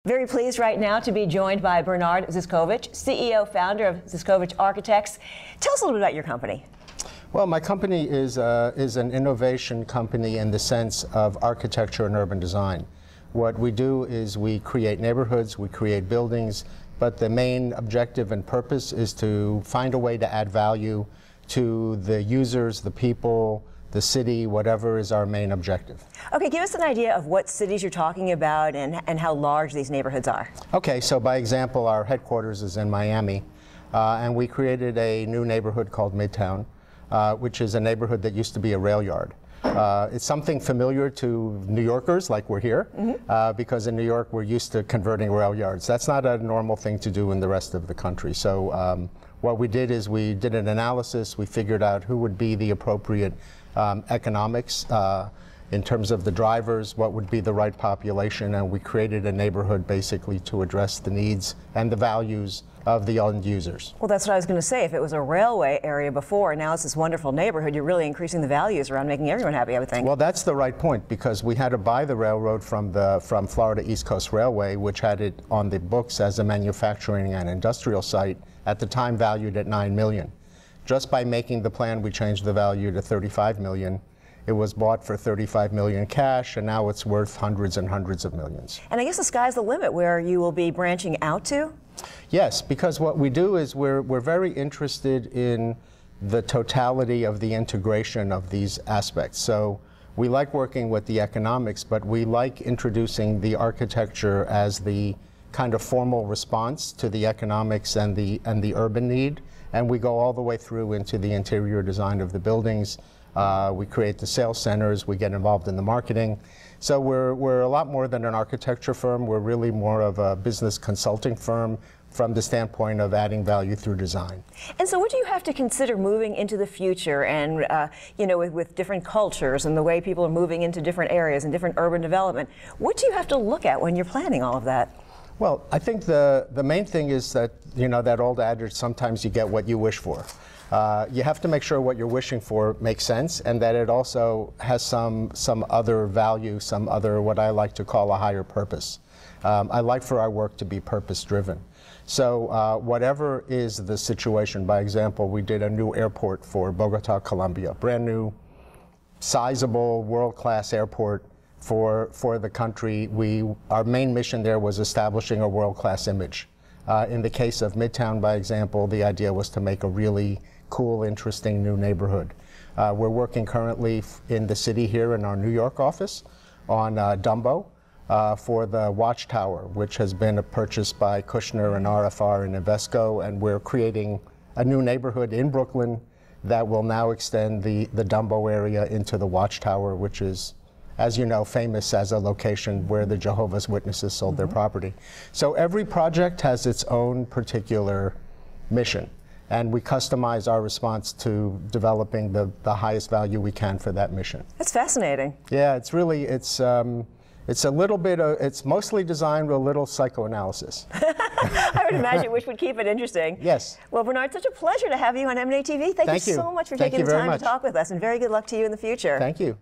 Very pleased right now to be joined by Bernard Zyscovich, CEO, founder of Zyscovich Architects. Tell us a little bit about your company. Well, my company is an innovation company in the sense of architecture and urban design. What we do is we create neighborhoods, we create buildings, but the main objective and purpose is to find a way to add value to the users, the people, the city, whatever is our main objective. Okay, give us an idea of what cities you're talking about and how large these neighborhoods are. Okay, so by example, our headquarters is in Miami, and we created a new neighborhood called Midtown, which is a neighborhood that used to be a rail yard. It's something familiar to New Yorkers, like we're here, because in New York we're used to converting rail yards. That's not a normal thing to do in the rest of the country. So what we did is we did an analysis, we figured out who would be the appropriate economics in terms of the drivers, what would be the right population, and we created a neighborhood basically to address the needs and the values of the end users. Well, that's what I was going to say. If it was a railway area before, and now it's this wonderful neighborhood, you're really increasing the values around making everyone happy, I would think. Well, that's the right point, because we had to buy the railroad from Florida East Coast Railway, which had it on the books as a manufacturing and industrial site, at the time valued at $9 million. Just by making the plan, we changed the value to $35 million. It was bought for $35 million cash, and now it's worth hundreds and hundreds of millions. And I guess the sky's the limit where you will be branching out to? Yes, because what we do is we're very interested in the totality of the integration of these aspects. So we like working with the economics, but we like introducing the architecture as the kind of formal response to the economics and the urban need. And we go all the way through into the interior design of the buildings. We create the sales centers, we get involved in the marketing. So we're a lot more than an architecture firm. We're really more of a business consulting firm from the standpoint of adding value through design. And so what do you have to consider moving into the future and, with different cultures and the way people are moving into different areas and different urban development? What do you have to look at when you're planning all of that? Well, I think the main thing is that, that old adage, sometimes you get what you wish for. You have to make sure what you're wishing for makes sense, and that it also has some other value, some other, what I like to call a higher purpose. I like for our work to be purpose-driven. So whatever is the situation, by example, we did a new airport for Bogota, Colombia, brand new, sizable, world-class airport for the country. Our main mission there was establishing a world-class image. In the case of Midtown, by example, the idea was to make a really cool, interesting new neighborhood. We're working currently in the city here in our New York office on Dumbo for the Watchtower, which has been purchased by Kushner and RFR and Invesco, and we're creating a new neighborhood in Brooklyn that will now extend the Dumbo area into the Watchtower, which is, as you know, famous as a location where the Jehovah's Witnesses sold their property. So every project has its own particular mission, and we customize our response to developing the highest value we can for that mission. That's fascinating. Yeah, it's really, it's a little bit of, it's mostly designed with a little psychoanalysis. I would imagine, which would keep it interesting. Yes. Well, Bernard, such a pleasure to have you on M&A TV. Thank you so much for taking the time to talk with us, and very good luck to you in the future. Thank you.